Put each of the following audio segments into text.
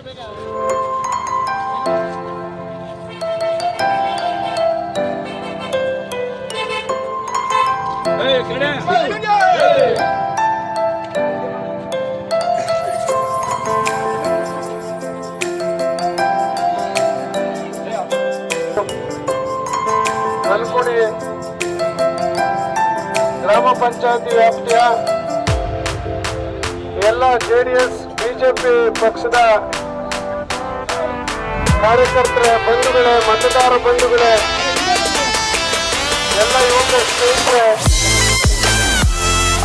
ಕಲ್ಕುಡಿ ಗ್ರಾಮ ಪಂಚಾಯತಿ ವ್ಯಾಪ್ತಿಯ ಎಲ್ಲ ಜೆಡಿಎಸ್ ಬಿಜೆಪಿ ಪಕ್ಷದ ಕಾರ್ಯಕರ್ತರ ಬಂಧುಗಳೇ, ಮತದಾರ ಬಂಧುಗಳೇ, ಎಲ್ಲ ಯುವಕ ಸ್ನೇಹಿತರೆ,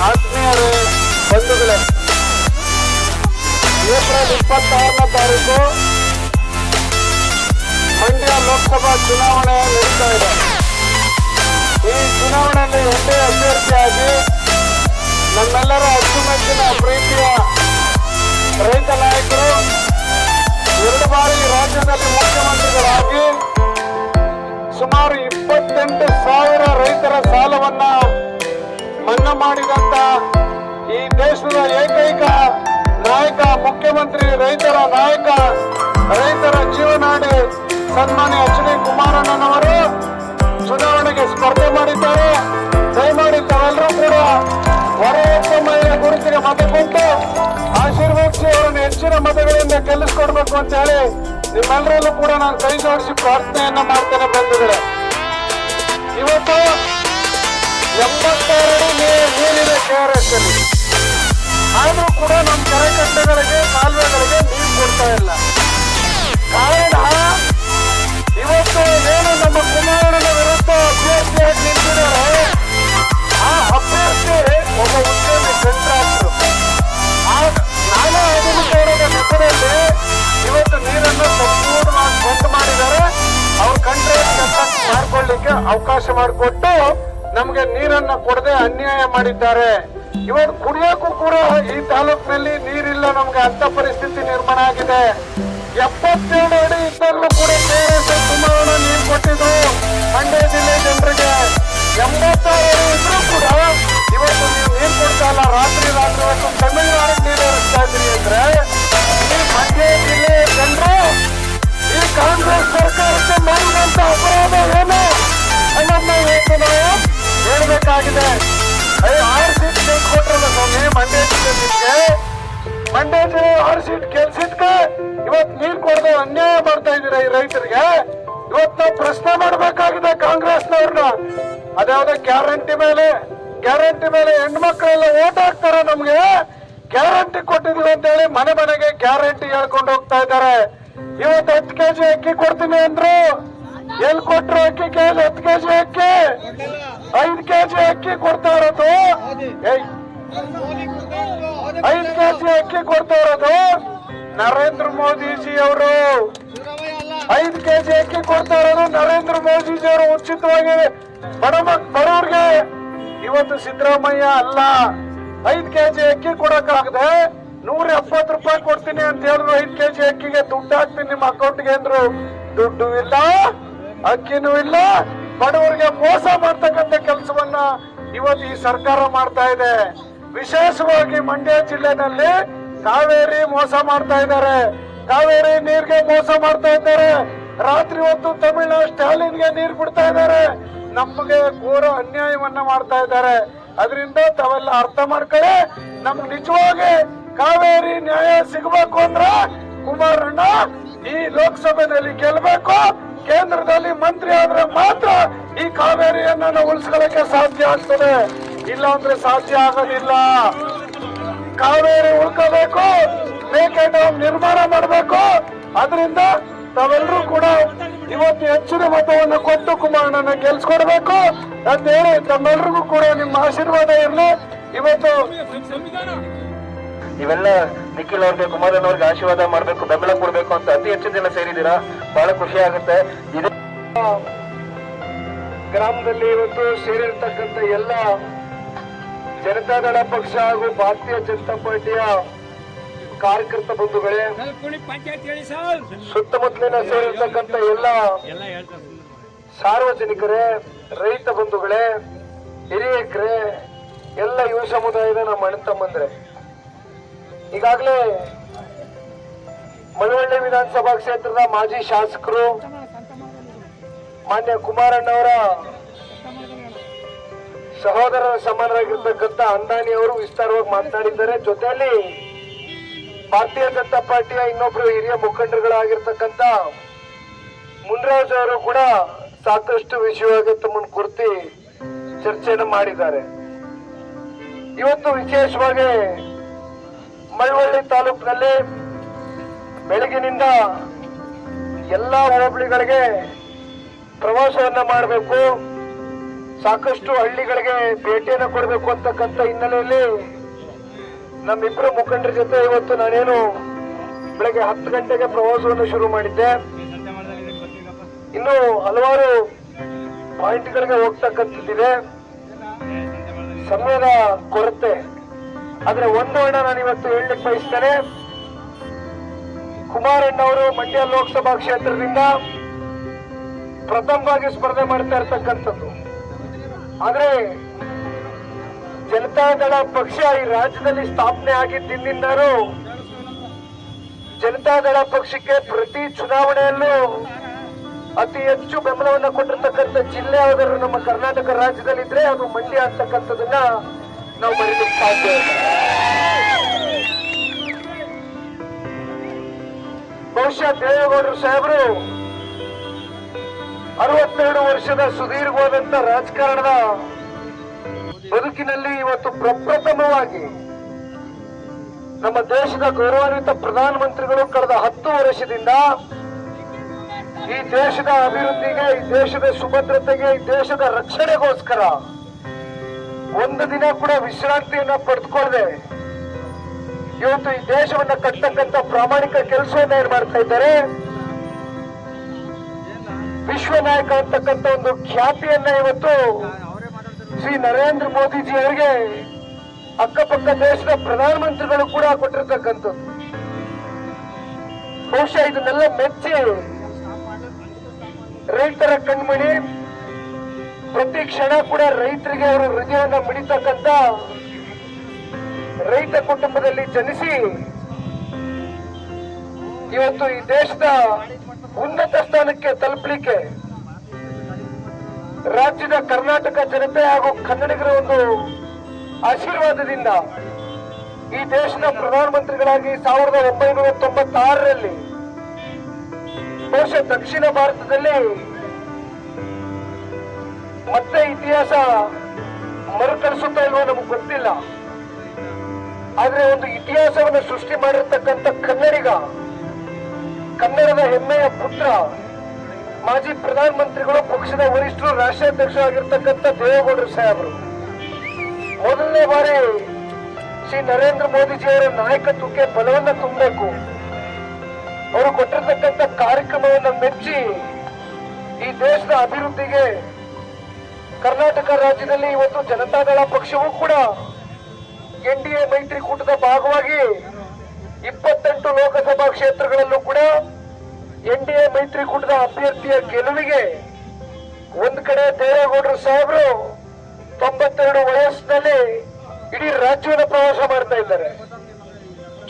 ಆತ್ಮೀಯರೇ, ಬಂಧುಗಳೇ, ಏಪ್ರಿಲ್ 26ನೇ ತಾರೀಕು ಮಂಡ್ಯ ಲೋಕಸಭಾ ಚುನಾವಣೆ ನಡೀತಾ ಇದೆ. ಈ ಚುನಾವಣೆಯಲ್ಲಿ ಎನ್ಡಿಎ ಅಭ್ಯರ್ಥಿಯಾಗಿ ನಮ್ಮೆಲ್ಲರ ಅಚ್ಚುಮೆಚ್ಚಿನ ಪ್ರೀತಿಯ ರೈತ ನಾಯಕರು 2 ಬಾರಿ ರಾಜ್ಯದಲ್ಲಿ ಮುಖ್ಯಮಂತ್ರಿಗಳಾಗಿ ಸುಮಾರು 28,000 ರೈತರ ಸಾಲವನ್ನ ಮನ್ನಾ ಮಾಡಿದಂತ ಈ ದೇಶದ ಏಕೈಕ ನಾಯಕ, ಮುಖ್ಯಮಂತ್ರಿ, ರೈತರ ನಾಯಕ, ರೈತರ ಜೀವನಾಡಿ ಸನ್ಮಾನ್ಯ ಎಚ್.ಡಿ. ಕುಮಾರಣ್ಣನವರು ಚುನಾವಣೆಗೆ ಸ್ಪರ್ಧೆ ಮಾಡಿದ್ದಾರೆ. ದಯಮಾಡಿ ತಾವೆಲ್ಲರೂ ಕೂಡ ಹೊರ ಮಹಿಳೆ ಗುರುತಿಗೆ ಮತ ಕೊಟ್ಟು ಆಶೀರ್ವದಿಸಿ ಅವರನ್ನು ಹೆಚ್ಚಿನ ಮತಗಳಿಂದ ಗೆಲ್ಲಿಸ್ಕೊಡ್ಬೇಕು ಅಂತ ಹೇಳಿ ನಿಮ್ಮೆಲ್ಲರಲ್ಲೂ ಕೂಡ ನಾನು ಕೈ ಜೋಡಿಸಿ ಪ್ರಾರ್ಥನೆಯನ್ನ ಮಾಡ್ತೇನೆ. ಬಂಧುಗಳೇ, ಇವತ್ತು 82 ನೀರಿದೆ KRS ಅಲ್ಲಿ, ಆದ್ರೂ ಕೂಡ ನಮ್ಮ ಕೆರೆಕಟ್ಟೆಗಳಿಗೆ, ಕಾಲುವೆಗಳಿಗೆ ನೀರು ಕೊಡ್ತಾ ಇಲ್ಲ. ಕಾರಣ ಇವತ್ತು ಏನು ನಮ್ಮ ಕುಮಾರಣ್ಣನ ವಿರುದ್ಧ ಅಭ್ಯರ್ಥಿಯಾಗಿ ನಿಂತಿದ್ದಾರೆ, ಆ ಅಭ್ಯರ್ಥಿ ಒಬ್ಬ ಉದ್ಯಮಿ ಕಾಂಟ್ರಾಕ್ಟರ್. ನಾನೇ ಆಧುನಿಕರ ನೆಪದಲ್ಲಿ ಇವತ್ತು ನೀರನ್ನು ಸಂಪೂರ್ಣವಾಗಿ ಬಂದ್ ಮಾಡಿದ್ದಾರೆ. ಅವ್ರ ಕಾಂಟ್ರಾಕ್ಟ್ ಮಾಡ್ಕೊಳ್ಳಿಕ್ಕೆ ಅವಕಾಶ ಮಾಡಿಕೊಟ್ಟು ನಮ್ಗೆ ನೀರನ್ನ ಕೊಡದೆ ಅನ್ಯಾಯ ಮಾಡಿದ್ದಾರೆ. ಇವತ್ತು ಕುಡಿಯೋಕ್ಕೂ ಕೂಡ ಈ ತಾಲೂಕಿನಲ್ಲಿ ನೀರಿಲ್ಲ, ನಮ್ಗೆ ಅಂತ ಪರಿಸ್ಥಿತಿ ನಿರ್ಮಾಣ ಆಗಿದೆ. 72 ಅಡಿ ಇದ್ದಲ್ಲೂ ಕೂಡ KRS ಕುಮಾರಣ್ಣ ನೀರು ಕೊಟ್ಟಿದ್ರು ಮಂಡ್ಯ ಜಿಲ್ಲೆ ಜನರಿಗೆ. 86 ಅಡಿ ಇದ್ರೂ ಕೂಡ ಇವತ್ತು ನೀವು ನೀರು ಕೊಡ್ತಾ ಇಲ್ಲ. ರಾತ್ರಿ ಹೊತ್ತು ತಮಿಳುನಾಡಿಗೆ ನೀರು ಹರಿಸ್ತಾ ಇದ್ರಿ ಅಂದ್ರೆ ಈ ಮಂಡ್ಯ ಜಿಲ್ಲೆಯ ಜನರು ಈ ಕಾಂಗ್ರೆಸ್ ಸರ್ಕಾರಕ್ಕೆ ಮಾಡಿದಂತ ಅಪರಾಧ ಏನು ಅನ್ನೋದನ್ನ ಇವತ್ತು ನಾವು ಹೇಳ್ಬೇಕಾಗಿದೆ. 6 ಸೀಟ್ ಕೊಟ್ರಲ್ಲ ಸ್ವಾಮಿ ಮಂಡ್ಯ ಜಿಲ್ಲೆ, ಮಂಡ್ಯ ಜಿಲ್ಲೆ 6 ಸೀಟ್ ಗೆಲ್ಸಿದ್ಕೆ ಇವತ್ತು ನೀರು ಕೊಡದೆ ಅನ್ಯಾಯ ಮಾಡ್ತಾ ಇದ್ದೀರಾ ಈ ರೈತರಿಗೆ. ಇವತ್ತು ನಾವು ಪ್ರಶ್ನೆ ಮಾಡಬೇಕಾಗಿದೆ ಕಾಂಗ್ರೆಸ್ನವ್ರನ್ನ. ಅದ್ಯಾವುದೇ ಗ್ಯಾರಂಟಿ ಮೇಲೆ ಹೆಣ್ಮಕ್ಳೆಲ್ಲ ಓಟ್ ಹಾಕ್ತಾರೆ. ನಮ್ಗೆ ಗ್ಯಾರಂಟಿ ಕೊಟ್ಟಿದ್ವಿ ಅಂತ ಹೇಳಿ ಮನೆ ಮನೆಗೆ ಗ್ಯಾರಂಟಿ ಹೇಳ್ಕೊಂಡು ಹೋಗ್ತಾ ಇದ್ದಾರೆ. ಇವತ್ತು 10 kg ಅಕ್ಕಿ ಕೊಡ್ತೀನಿ ಅಂದ್ರು, ಎಲ್ಲಿ ಕೊಟ್ರು ಅಕ್ಕಿ ಕೇಳಿ 10 kg ಅಕ್ಕಿ, 5 kg ಅಕ್ಕಿ ಕೊಡ್ತಾ ಇರೋದು, 5 kg ಅಕ್ಕಿ ಕೊಡ್ತಾ ಇರೋದು ನರೇಂದ್ರ ಮೋದಿಜಿ ಅವರು. 5 kg ಅಕ್ಕಿ ಕೊಡ್ತಾ ಇರೋದು ನರೇಂದ್ರ ಮೋದಿಜಿ ಅವರು ಉಚಿತವಾಗಿ ಬಡವ್ರಿಗೆ. ಇವತ್ತು ಸಿದ್ದರಾಮಯ್ಯ ಅಲ್ಲ 5 kg ಅಕ್ಕಿ ಕೊಡಕ್ಕಾಗದೆ 170 ರೂಪಾಯಿ ಕೊಡ್ತೀನಿ ಅಂತ ಹೇಳಿದ್ರು. 5 kg ಅಕ್ಕಿಗೆ ದುಡ್ಡು ಹಾಕ್ತೀನಿ ನಿಮ್ಮ ಅಕೌಂಟ್ಗೆ ಅಂದ್ರು. ದುಡ್ಡು ಇಲ್ಲ, ಅಕ್ಕಿನೂ ಇಲ್ಲ. ಬಡವರಿಗೆ ಮೋಸ ಮಾಡ್ತಕ್ಕಂಥ ಕೆಲಸವನ್ನ ಇವತ್ತು ಈ ಸರ್ಕಾರ ಮಾಡ್ತಾ ಇದೆ. ವಿಶೇಷವಾಗಿ ಮಂಡ್ಯ ಜಿಲ್ಲೆನಲ್ಲಿ ಕಾವೇರಿ ಮೋಸ ಮಾಡ್ತಾ ಇದ್ದಾರೆ, ಕಾವೇರಿ ನೀರ್ಗೆ ಮೋಸ ಮಾಡ್ತಾ ಇದ್ದಾರೆ. ರಾತ್ರಿ ಹೊತ್ತು ತಮಿಳುನಾಡು ಸ್ಟಾಲಿನ್ಗೆ ನೀರು ಬಿಡ್ತಾ ಇದ್ದಾರೆ. ನಮಗೆ ಘೋರ ಅನ್ಯಾಯವನ್ನ ಮಾಡ್ತಾ ಇದ್ದಾರೆ. ಅದರಿಂದ ತಾವೆಲ್ಲ ಅರ್ಥ ಮಾಡ್ಕೊಳ್ಳಿ. ನಮ್ಗೆ ನಿಜವಾಗಿ ಕಾವೇರಿ ನ್ಯಾಯ ಸಿಗಬೇಕು ಅಂದ್ರೆ ಕುಮಾರಣ್ಣ ಈ ಲೋಕಸಭೆಯಲ್ಲಿ ಗೆಲ್ಲಬೇಕು. ಕೇಂದ್ರದಲ್ಲಿ ಮಂತ್ರಿ ಆದ್ರೆ ಮಾತ್ರ ಈ ಕಾವೇರಿಯನ್ನ ನಾವು ಉಳಿಸ್ಕೊಳ್ಳಕ್ಕೆ ಸಾಧ್ಯ ಆಗ್ತದೆ, ಇಲ್ಲ ಅಂದ್ರೆ ಸಾಧ್ಯ ಆಗೋದಿಲ್ಲ. ಕಾವೇರಿ ಉಳ್ಕೋಬೇಕು, ಮೇಕೆದಾಟು ನಿರ್ಮಾಣ ಮಾಡಬೇಕು. ಅದರಿಂದ ತಾವೆಲ್ಲರೂ ಕೂಡ ಇವತ್ತು ಹೆಚ್ಚಿನ ಮತವನ್ನು ಕೊಟ್ಟು ಕುಮಾರಣ್ಣನ ಗೆಲ್ಸ್ಕೊಡ್ಬೇಕು ಅಂತ ಹೇಳಿ ತಮ್ಮೆಲ್ಲರಿಗೂ ಕೂಡ ನಿಮ್ಮ ಆಶೀರ್ವಾದ ಇರಲಿ. ಇವತ್ತು ನೀವೆಲ್ಲ ನಿಖಿಲ್ ಅವ್ರಿಗೆ, ಕುಮಾರಣ್ಣವ್ರಿಗೆ ಆಶೀರ್ವಾದ ಮಾಡ್ಬೇಕು, ಬೆಂಬಲ ಕೊಡ್ಬೇಕು ಅಂತ ಅತಿ ಹೆಚ್ಚು ಜನ ಸೇರಿದ್ದೀರಾ. ಬಹಳ ಖುಷಿ ಆಗುತ್ತೆ. ಇದು ಗ್ರಾಮದಲ್ಲಿ ಇವತ್ತು ಸೇರಿರ್ತಕ್ಕಂಥ ಎಲ್ಲ ಜನತಾದಳ ಪಕ್ಷ ಹಾಗೂ ಭಾರತೀಯ ಜನತಾ ಪಾರ್ಟಿಯ ಕಾರ್ಯಕರ್ತ ಬಂಧುಗಳೇ, ಸುತ್ತಮುತ್ತಲಿನ ಸೇರಿರ್ತಕ್ಕಂಥ ಎಲ್ಲ ಸಾರ್ವಜನಿಕರೇ, ರೈತ ಬಂಧುಗಳೇ, ಹಿರಿಯಕರೇ, ಎಲ್ಲ ಯುವ ಸಮುದಾಯದ ನಮ್ಮ ಅಣ್ಣ ತಮ್ಮಂದ್ರೆ, ಈಗಾಗಲೇ ಮಳವಳ್ಳಿ ವಿಧಾನಸಭಾ ಕ್ಷೇತ್ರದ ಮಾಜಿ ಶಾಸಕರು ಮಾನ್ಯ ಕುಮಾರಣ್ಣವರ ಸಹೋದರರ ಸಮಾನರಾಗಿರ್ತಕ್ಕಂಥ ಅಂದಾನಿ ಅವರು ವಿಸ್ತಾರವಾಗಿ ಮಾತನಾಡಿದ್ದಾರೆ. ಜೊತೆಯಲ್ಲಿ ಭಾರತೀಯ ಜನತಾ ಪಾರ್ಟಿಯ ಇನ್ನೊಬ್ರು ಹಿರಿಯ ಮುಖಂಡರುಗಳಾಗಿರ್ತಕ್ಕಂಥ ಮುನ್ರಾಜ್ ಅವರು ಕೂಡ ಸಾಕಷ್ಟು ವಿಷಯವಾಗಿ ತಮ್ಮನ್ನು ಕುರಿತು ಚರ್ಚೆಯನ್ನು ಮಾಡಿದ್ದಾರೆ. ಇವತ್ತು ವಿಶೇಷವಾಗಿ ಮಳವಳ್ಳಿ ತಾಲೂಕಿನಲ್ಲಿ ಬೆಳಗಿನಿಂದ ಎಲ್ಲಾ ಹೋಬಳಿಗಳಿಗೆ ಪ್ರವಾಸವನ್ನ ಮಾಡಬೇಕು, ಸಾಕಷ್ಟು ಹಳ್ಳಿಗಳಿಗೆ ಭೇಟಿಯನ್ನು ಕೊಡಬೇಕು ಅಂತಕ್ಕಂಥ ಹಿನ್ನೆಲೆಯಲ್ಲಿ ನಮ್ಮಿಬ್ಬರು ಮುಖಂಡರ ಜೊತೆ ಇವತ್ತು ನಾನೇನು ಬೆಳಗ್ಗೆ 10 ಗಂಟೆಗೆ ಪ್ರವಾಸವನ್ನು ಶುರು ಮಾಡಿದ್ದೆ. ಇನ್ನು ಹಲವಾರು ಪಾಯಿಂಟ್ಗಳಿಗೆ ಹೋಗ್ತಕ್ಕಂಥದ್ದಿದೆ, ಸಮಯದ ಕೊರತೆ. ಆದ್ರೆ ಒಂದು ಹಣ ನಾನು ಇವತ್ತು ಹೇಳಲಿಕ್ಕೆ ಬಯಸ್ತೇನೆ. ಕುಮಾರಣ್ಣವರು ಮಂಡ್ಯ ಲೋಕಸಭಾ ಕ್ಷೇತ್ರದಿಂದ ಪ್ರಥಮವಾಗಿ ಸ್ಪರ್ಧೆ ಮಾಡ್ತಾ ಇರ್ತಕ್ಕಂಥದ್ದು. ಆದ್ರೆ ಜನತಾದಳ ಪಕ್ಷ ಈ ರಾಜ್ಯದಲ್ಲಿ ಸ್ಥಾಪನೆ ಆಗಿದ್ದಿಂದಾರು ಜನತಾದಳ ಪಕ್ಷಕ್ಕೆ ಪ್ರತಿ ಚುನಾವಣೆಯಲ್ಲೂ ಅತಿ ಹೆಚ್ಚು ಬೆಂಬಲವನ್ನು ಕೊಟ್ಟಿರ್ತಕ್ಕಂಥ ಜಿಲ್ಲೆ ಯಾವ್ದಾದ್ರು ನಮ್ಮ ಕರ್ನಾಟಕ ರಾಜ್ಯದಲ್ಲಿದ್ರೆ ಅದು ಮಂಡ್ಯ ಅಂತಕ್ಕಂಥದನ್ನ ನಾವು ಮರೀಲಿಕ್ಕೆ ಸಾಧ್ಯ ಇಲ್ಲ. ಬಹುಶಃ ದೇವೇಗೌಡರು ಸಾಹೇಬರು 62 ವರ್ಷದ ಸುದೀರ್ಘವಾದಂತ ರಾಜಕಾರಣದ ಬದುಕಿನಲ್ಲಿ ಇವತ್ತು ಪ್ರಪ್ರಥಮವಾಗಿ ನಮ್ಮ ದೇಶದ ಗೌರವಾನ್ವಿತ ಪ್ರಧಾನಮಂತ್ರಿಗಳು ಕಳೆದ 10 ವರ್ಷದಿಂದ ಈ ದೇಶದ ಅಭಿವೃದ್ಧಿಗೆ, ಈ ದೇಶದ ಸುಭದ್ರತೆಗೆ, ಈ ದೇಶದ ರಕ್ಷಣೆಗೋಸ್ಕರ ಒಂದು ದಿನ ಕೂಡ ವಿಶ್ರಾಂತಿಯನ್ನ ಪಡೆದುಕೊಳ್ಳದೆ ಇವತ್ತು ಈ ದೇಶವನ್ನ ಕಟ್ಟತಕ್ಕಂಥ ಪ್ರಾಮಾಣಿಕ ಕೆಲಸವನ್ನ ಏನ್ ಮಾಡ್ತಾ ಇದ್ದಾರೆ. ವಿಶ್ವ ನಾಯಕ ಅಂತಕ್ಕಂಥ ಒಂದು ಖ್ಯಾತಿಯನ್ನ ಇವತ್ತು ಶ್ರೀ ನರೇಂದ್ರ ಮೋದಿಜಿ ಅವರಿಗೆ ಅಕ್ಕಪಕ್ಕ ದೇಶದ ಪ್ರಧಾನಮಂತ್ರಿಗಳು ಕೂಡ ಕೊಟ್ಟಿರ್ತಕ್ಕಂಥದ್ದು. ಬಹುಶಃ ಇದನ್ನೆಲ್ಲ ಮೆಚ್ಚಿ ರೈತರ ಕಣ್ಮಣಿ, ಪ್ರತಿ ಕ್ಷಣ ಕೂಡ ರೈತರಿಗೆ ಅವರು ಹೃದಯವನ್ನ ಮಿಡಿತಕ್ಕಂಥ ರೈತ ಕುಟುಂಬದಲ್ಲಿ ಜನಿಸಿ ಇವತ್ತು ಈ ದೇಶದ ಉನ್ನತ ಸ್ಥಾನಕ್ಕೆ ತಲುಪಲಿಕ್ಕೆ ರಾಜ್ಯದ ಕರ್ನಾಟಕ ಜನತೆ ಹಾಗೂ ಕನ್ನಡಿಗರ ಒಂದು ಆಶೀರ್ವಾದದಿಂದ ಈ ದೇಶದ ಪ್ರಧಾನಮಂತ್ರಿಗಳಾಗಿ 1996ರಲ್ಲಿ ಬಹುಶಃ ದಕ್ಷಿಣ ಭಾರತದಲ್ಲಿ ಮತ್ತೆ ಇತಿಹಾಸ ಮರುಕಳಿಸುತ್ತಾ ಇಲ್ವೋ ನಮಗೆ ಗೊತ್ತಿಲ್ಲ. ಆದ್ರೆ ಒಂದು ಇತಿಹಾಸವನ್ನು ಸೃಷ್ಟಿ ಮಾಡಿರ್ತಕ್ಕಂಥ ಕನ್ನಡಿಗ, ಕನ್ನಡದ ಹೆಮ್ಮೆಯ ಪುತ್ರ, ಮಾಜಿ ಪ್ರಧಾನಮಂತ್ರಿಗಳು, ಪಕ್ಷದ ವರಿಷ್ಠರು, ರಾಷ್ಟ್ರಾಧ್ಯಕ್ಷರು ಆಗಿರ್ತಕ್ಕಂಥ ದೇವೇಗೌಡರು ಸಾಹೇಬರು ಮೊದಲನೇ ಬಾರಿ ಶ್ರೀ ನರೇಂದ್ರ ಮೋದಿಜಿ ಅವರ ನಾಯಕತ್ವಕ್ಕೆ ಬಲವನ್ನ ತುಂಬಬೇಕು. ಅವರು ಕೊಟ್ಟಿರ್ತಕ್ಕಂಥ ಕಾರ್ಯಕ್ರಮವನ್ನು ಮೆಚ್ಚಿ ಈ ದೇಶದ ಅಭಿವೃದ್ಧಿಗೆ ಕರ್ನಾಟಕ ರಾಜ್ಯದಲ್ಲಿ ಇವತ್ತು ಜನತಾದಳ ಪಕ್ಷವೂ ಕೂಡ NDA ಮೈತ್ರಿಕೂಟದ ಭಾಗವಾಗಿ 28 ಲೋಕಸಭಾ ಕ್ಷೇತ್ರಗಳಲ್ಲೂ ಕೂಡ NDA ಮೈತ್ರಿಕೂಟದ ಅಭ್ಯರ್ಥಿಯ ಗೆಲುವಿಗೆ ಒಂದ್ ಕಡೆ ದೇವೇಗೌಡರು ಸಾಹೇಬರು 92 ವಯಸ್ಸಿನಲ್ಲಿ ಇಡೀ ರಾಜ್ಯವನ್ನು ಪ್ರವಾಸ ಮಾಡ್ತಾ ಇದ್ದಾರೆ.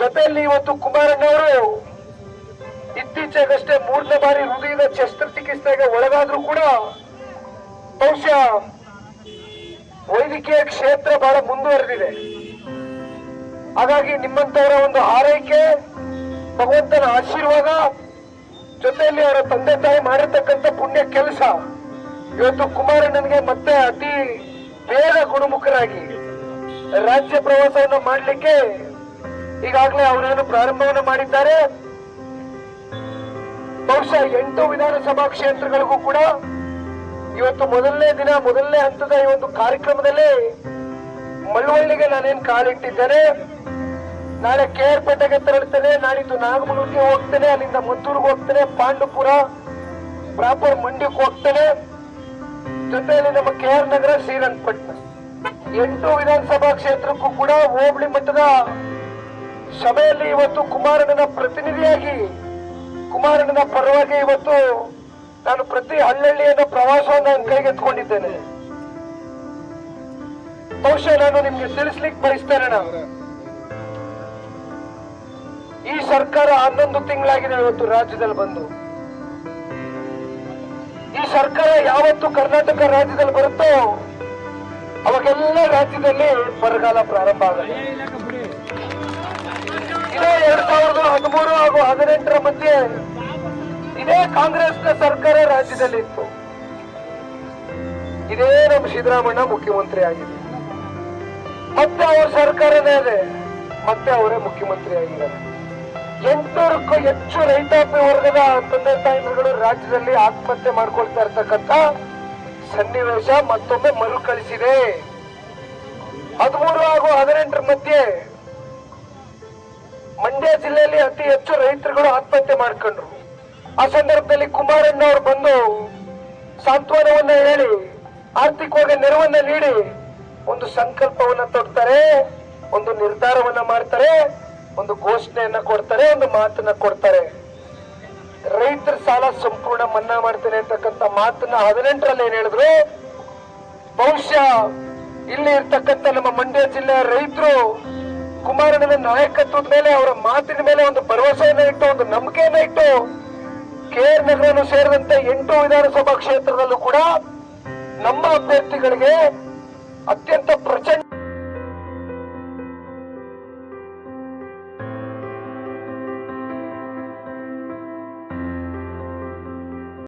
ಜೊತೆಯಲ್ಲಿ ಇವತ್ತು ಕುಮಾರಣ್ಣವರು ಇತ್ತೀಚೆಗಷ್ಟೇ 3ನೇ ಬಾರಿ ಹೃದಯದ ಶಸ್ತ್ರಚಿಕಿತ್ಸೆಗೆ ಒಳಗಾದ್ರೂ ಕೂಡ ಬಹುಶಃ ವೈದ್ಯಕೀಯ ಕ್ಷೇತ್ರ ಬಹಳ ಮುಂದುವರೆದಿದೆ. ಹಾಗಾಗಿ ನಿಮ್ಮಂತವರ ಒಂದು ಆರೈಕೆ, ಭಗವಂತನ ಆಶೀರ್ವಾದ, ಜೊತೆಯಲ್ಲಿ ಅವರ ತಂದೆ ತಾಯಿ ಮಾಡಿರ್ತಕ್ಕಂಥ ಪುಣ್ಯ ಕೆಲಸ ಇವತ್ತು ಕುಮಾರಣ್ಣನಿಗೆ ಮತ್ತೆ ಅತಿ ಬೇಗ ಗುಣಮುಖರಾಗಿ ರಾಜ್ಯ ಪ್ರವಾಸವನ್ನು ಮಾಡಲಿಕ್ಕೆ ಈಗಾಗಲೇ ಅವರೇನು ಪ್ರಾರಂಭವನ್ನು ಮಾಡಿದ್ದಾರೆ. ಬಹುಶಃ 8 ವಿಧಾನಸಭಾ ಕ್ಷೇತ್ರಗಳಿಗೂ ಕೂಡ ಇವತ್ತು ಮೊದಲನೇ ದಿನ, ಮೊದಲನೇ ಹಂತದ ಈ ಒಂದು ಕಾರ್ಯಕ್ರಮದಲ್ಲಿ ಮಳವಳ್ಳಿಗೆ ನಾನೇನು ಕಾಲಿಟ್ಟಿದ್ದೇನೆ. ನಾಳೆ KR ಪೇಟೆಗೆ ತೆರಳುತ್ತೇನೆ, ನಾಳಿದ್ದು ನಾಗಮಂಗಲಕ್ಕೆ ಹೋಗ್ತೇನೆ, ಅಲ್ಲಿಂದ ಮದ್ದೂರಿಗೆ ಹೋಗ್ತೇನೆ, ಪಾಂಡುಪುರ ಪ್ರಾಪರ್ ಮಂಡ್ಯಕ್ಕೆ ಹೋಗ್ತೇನೆ, ಜೊತೆಯಲ್ಲಿ ನಮ್ಮ KR ನಗರ, ಶ್ರೀರಂಗಪಟ್ಟಣ 8 ವಿಧಾನಸಭಾ ಕ್ಷೇತ್ರಕ್ಕೂ ಕೂಡ ಹೋಬಳಿ ಮಟ್ಟದ ಸಭೆಯಲ್ಲಿ ಇವತ್ತು ಕುಮಾರಣ್ಣನ ಪ್ರತಿನಿಧಿಯಾಗಿ, ಕುಮಾರಣ್ಣನ ಪರವಾಗಿ ಇವತ್ತು ನಾನು ಪ್ರತಿ ಹಳ್ಳಿಯನ್ನು ಪ್ರವಾಸವನ್ನು ನನ್ನ ಕೈಗೆತ್ಕೊಂಡಿದ್ದೇನೆ. ಬಹುಶಃ ನಾನು ನಿಮ್ಗೆ ತಿಳಿಸ್ಲಿಕ್ಕೆ ಬಯಸ್ತೇನೆ. ಈ ಸರ್ಕಾರ 11 ತಿಂಗಳಾಗಿದೆ ಇವತ್ತು ರಾಜ್ಯದಲ್ಲಿ ಬಂದು. ಈ ಸರ್ಕಾರ ಯಾವತ್ತು ಕರ್ನಾಟಕ ರಾಜ್ಯದಲ್ಲಿ ಬರುತ್ತೋ ಅವಾಗೆಲ್ಲ ರಾಜ್ಯದಲ್ಲಿ ಬರಗಾಲ ಪ್ರಾರಂಭ ಆಗುತ್ತೆ. ಇದೇ 2013 ಹಾಗೂ 2018 ಮಧ್ಯೆ ಇದೇ ಕಾಂಗ್ರೆಸ್ನ ಸರ್ಕಾರ ರಾಜ್ಯದಲ್ಲಿ ಇತ್ತು. ಇದೇ ನಮ್ಮ ಸಿದ್ದರಾಮಣ್ಣ ಮುಖ್ಯಮಂತ್ರಿ ಆಗಿದೆ. ಮತ್ತೆ ಅವ್ರ ಸರ್ಕಾರನೇ ಇದೆ, ಮತ್ತೆ ಅವರೇ ಮುಖ್ಯಮಂತ್ರಿ ಆಗಿದ್ದಾರೆ. 800ಕ್ಕೂ ಹೆಚ್ಚು ರೈತಾಪಿ ವರ್ಗದ ತಂದೆ ತಾಯಿಗಳು ರಾಜ್ಯದಲ್ಲಿ ಆತ್ಮಹತ್ಯೆ ಮಾಡ್ಕೊಳ್ತಾ ಇರ್ತಕ್ಕಂಥ ಸನ್ನಿವೇಶ ಮತ್ತೊಮ್ಮೆ ಮರುಕಳಿಸಿದೆ. 13 ಹಾಗೂ 18 ಮಧ್ಯೆ ಮಂಡ್ಯ ಜಿಲ್ಲೆಯಲ್ಲಿ ಅತಿ ಹೆಚ್ಚು ರೈತರುಗಳು ಆತ್ಮಹತ್ಯೆ ಮಾಡ್ಕೊಂಡ್ರು. ಆ ಸಂದರ್ಭದಲ್ಲಿ ಕುಮಾರಣ್ಣ ಅವರು ಬಂದು ಸಾಂತ್ವನವನ್ನ ಹೇಳಿ, ಆರ್ಥಿಕವಾಗಿ ನೆರವನ್ನ ನೀಡಿ ಒಂದು ಸಂಕಲ್ಪವನ್ನ ತೊಡ್ತಾರೆ, ಒಂದು ನಿರ್ಧಾರವನ್ನ ಮಾಡ್ತಾರೆ, ಒಂದು ಘೋಷಣೆಯನ್ನ ಕೊಡ್ತಾರೆ, ಒಂದು ಮಾತನ್ನ ಕೊಡ್ತಾರೆ. ರೈತರ ಸಾಲ ಸಂಪೂರ್ಣ ಮನ್ನಾ ಮಾಡ್ತೇನೆ ಅಂತಕ್ಕಂಥ ಮಾತನ್ನ 18ರಲ್ಲಿ ಏನ್ ಹೇಳಿದ್ರು. ಬಹುಶಃ ಇಲ್ಲಿ ಇರ್ತಕ್ಕಂಥ ನಮ್ಮ ಮಂಡ್ಯ ಜಿಲ್ಲೆಯ ರೈತರು ಕುಮಾರಣ್ಣನ ನಾಯಕತ್ವದ ಮೇಲೆ, ಅವರ ಮಾತಿನ ಮೇಲೆ ಒಂದು ಭರವಸೆಯನ್ನ ಇಟ್ಟು, ಒಂದು ನಂಬಿಕೆಯನ್ನ ಇಟ್ಟು KR ನಗರನು ಸೇರಿದಂತೆ 8 ವಿಧಾನಸಭಾ ಕ್ಷೇತ್ರದಲ್ಲೂ ಕೂಡ ನಮ್ಮ ಅಭ್ಯರ್ಥಿಗಳಿಗೆ ಅತ್ಯಂತ ಪ್ರಚಂಡ